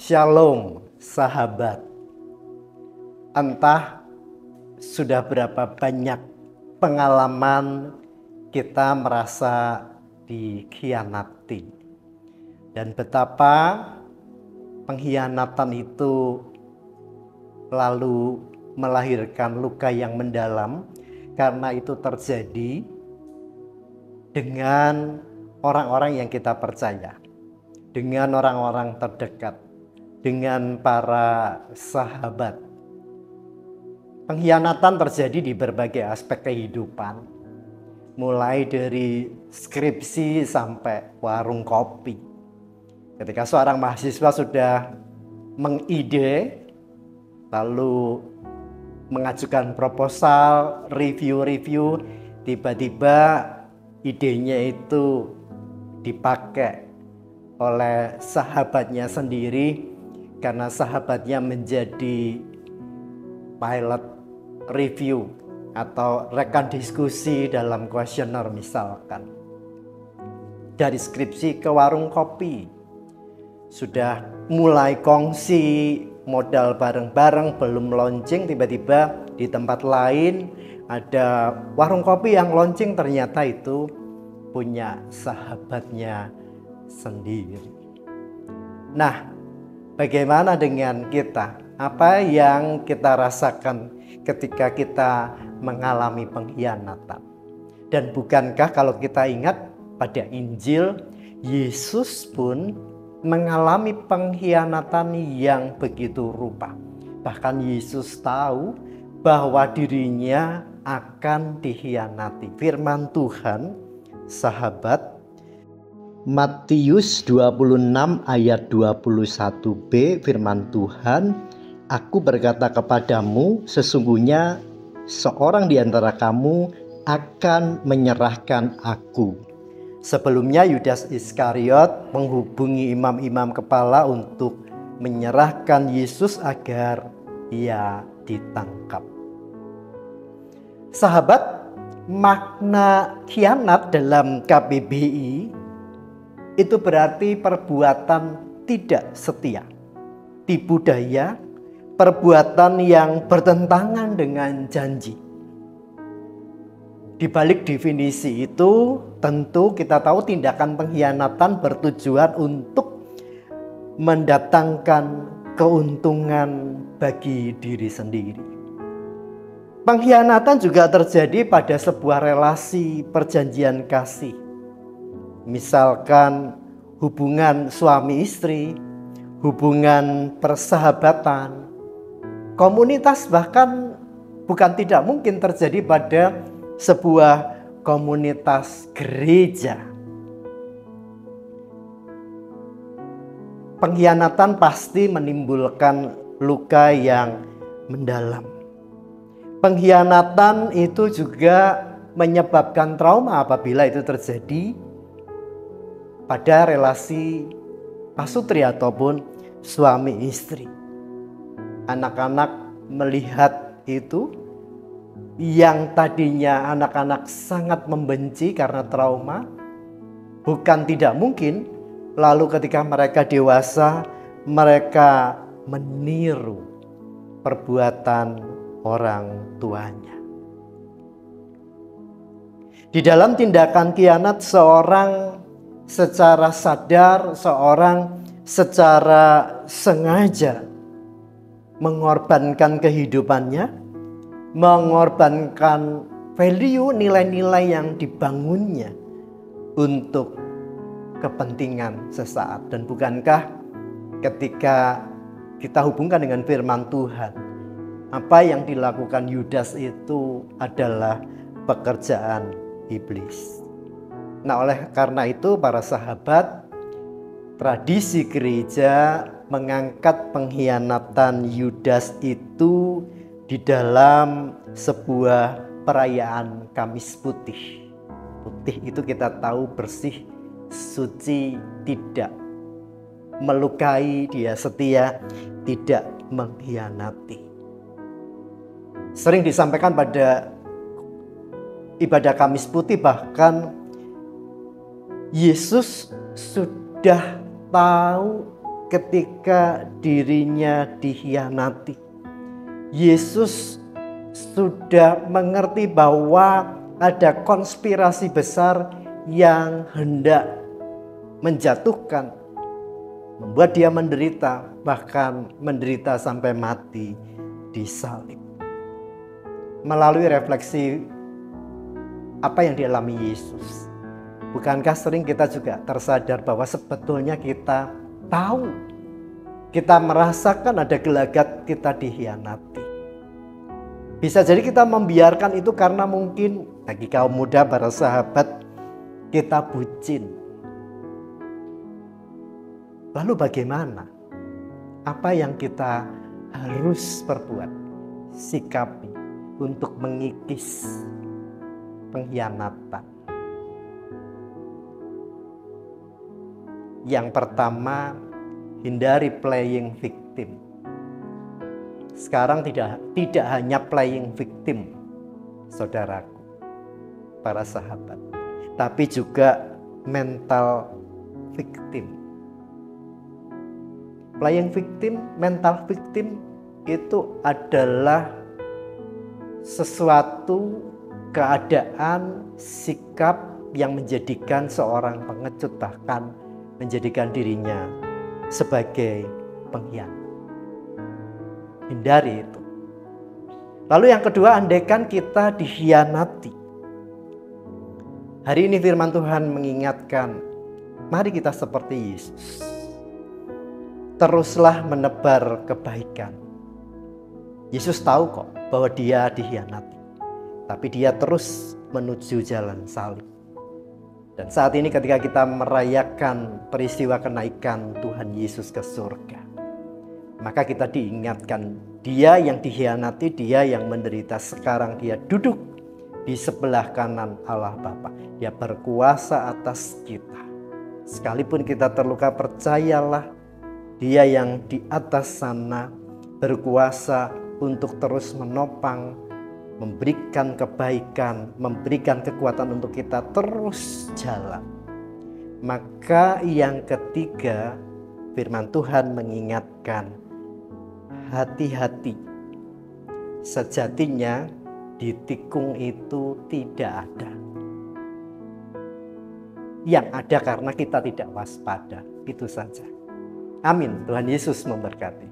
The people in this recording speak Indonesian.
Shalom sahabat. Entah sudah berapa banyak pengalaman kita merasa dikhianati. Dan betapa pengkhianatan itu lalu melahirkan luka yang mendalam karena itu terjadi dengan orang-orang yang kita percaya, dengan orang-orang terdekat, dengan para sahabat. Pengkhianatan terjadi di berbagai aspek kehidupan, mulai dari skripsi sampai warung kopi. Ketika seorang mahasiswa sudah mengide, lalu mengajukan proposal, review, tiba-tiba idenya itu dipakai oleh sahabatnya sendiri karena sahabatnya menjadi pilot review atau rekan diskusi dalam kuesioner misalkan. Dari skripsi ke warung kopi, sudah mulai kongsi modal bareng-bareng, belum launching, tiba-tiba di tempat lain ada warung kopi yang launching, ternyata itu punya sahabatnya sendiri. Nah, bagaimana dengan kita? Apa yang kita rasakan ketika kita mengalami pengkhianatan? Dan bukankah kalau kita ingat pada Injil, Yesus pun mengalami pengkhianatan yang begitu rupa. Bahkan Yesus tahu bahwa dirinya akan dikhianati. Firman Tuhan, sahabat, Matius 26 ayat 21b, firman Tuhan, "Aku berkata kepadamu, sesungguhnya seorang di antara kamu akan menyerahkan aku." Sebelumnya Yudas Iskariot menghubungi imam-imam kepala untuk menyerahkan Yesus agar ia ditangkap. Sahabat, makna khianat dalam KBBI itu berarti perbuatan tidak setia. Di budaya, perbuatan yang bertentangan dengan janji. Di balik definisi itu, tentu kita tahu tindakan pengkhianatan bertujuan untuk mendatangkan keuntungan bagi diri sendiri. Pengkhianatan juga terjadi pada sebuah relasi perjanjian kasih. Misalkan hubungan suami istri, hubungan persahabatan, komunitas, bahkan bukan tidak mungkin terjadi pada sebuah komunitas gereja. Pengkhianatan pasti menimbulkan luka yang mendalam. Pengkhianatan itu juga menyebabkan trauma apabila itu terjadi pada relasi pasutri ataupun suami istri. Anak-anak melihat itu, yang tadinya anak-anak sangat membenci karena trauma, bukan tidak mungkin lalu ketika mereka dewasa, mereka meniru perbuatan orang tuanya. Di dalam tindakan khianat, seorang secara sadar, seorang secara sengaja mengorbankan kehidupannya, mengorbankan value, nilai-nilai yang dibangunnya untuk kepentingan sesaat. Dan bukankah ketika kita hubungkan dengan firman Tuhan, apa yang dilakukan Yudas itu adalah pekerjaan iblis. Nah, oleh karena itu para sahabat, tradisi gereja mengangkat pengkhianatan Yudas itu di dalam sebuah perayaan Kamis Putih. Putih itu kita tahu bersih, suci, tidak melukai, dia setia, tidak mengkhianati. Sering disampaikan pada ibadah Kamis Putih, bahkan Yesus sudah tahu ketika dirinya dikhianati. Yesus sudah mengerti bahwa ada konspirasi besar yang hendak menjatuhkan, membuat dia menderita, bahkan menderita sampai mati di salib. Melalui refleksi apa yang dialami Yesus, bukankah sering kita juga tersadar bahwa sebetulnya kita tahu, kita merasakan ada gelagat kita dikhianati. Bisa jadi kita membiarkan itu karena mungkin bagi kaum muda, para sahabat, kita bucin. Lalu bagaimana? Apa yang kita harus perbuat, sikapi untuk mengikis pengkhianatan? Yang pertama, hindari playing victim. Sekarang tidak hanya playing victim, saudaraku, para sahabat, tapi juga mental victim. Playing victim, mental victim itu adalah sesuatu keadaan, sikap yang menjadikan seorang pengecut, bahkan menjadikan dirinya sebagai pengkhianat. Hindari itu. Lalu yang kedua, andaikan kita dikhianati. Hari ini firman Tuhan mengingatkan, mari kita seperti Yesus. Teruslah menebar kebaikan. Yesus tahu kok bahwa dia dikhianati, tapi dia terus menuju jalan salib. Dan saat ini ketika kita merayakan peristiwa kenaikan Tuhan Yesus ke surga, maka kita diingatkan, dia yang dikhianati, dia yang menderita, sekarang dia duduk di sebelah kanan Allah Bapa. Dia berkuasa atas kita. Sekalipun kita terluka, percayalah, dia yang di atas sana berkuasa untuk terus menopang, memberikan kebaikan, memberikan kekuatan untuk kita terus jalan. Maka yang ketiga, firman Tuhan mengingatkan, hati-hati. Sejatinya di tikung itu tidak ada. Yang ada karena kita tidak waspada. Itu saja. Amin. Tuhan Yesus memberkati.